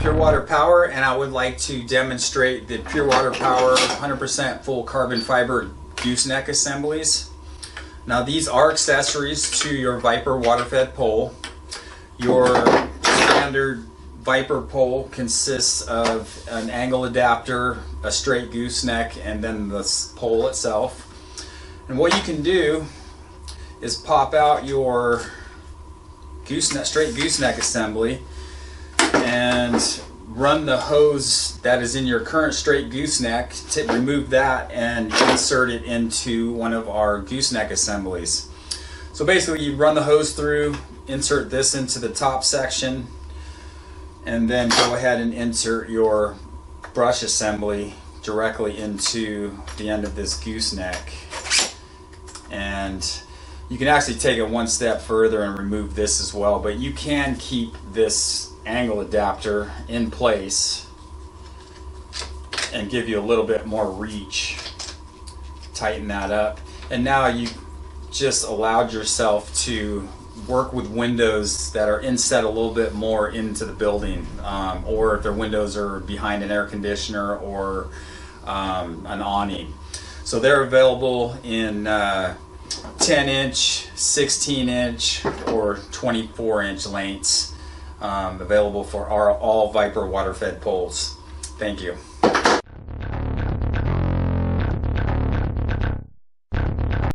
Pure Water Power, and I would like to demonstrate the Pure Water Power 100% full carbon fiber gooseneck assemblies. Now these are accessories to your Viper Waterfed pole. Your standard Viper pole consists of an angle adapter, a straight gooseneck, and then the pole itself. And what you can do is pop out your straight gooseneck assembly and run the hose that is in your current straight gooseneck to remove that and insert it into one of our gooseneck assemblies. So basically you run the hose through, insert this into the top section, and then go ahead and insert your brush assembly directly into the end of this gooseneck. And you can actually take it one step further and remove this as well, but you can keep this angle adapter in place and give you a little bit more reach. Tighten that up, and now you just allowed yourself to work with windows that are inset a little bit more into the building, or if their windows are behind an air conditioner or an awning. So they're available in 10-inch, 16-inch, or 24-inch lengths, available for all Viper Waterfed poles. Thank you.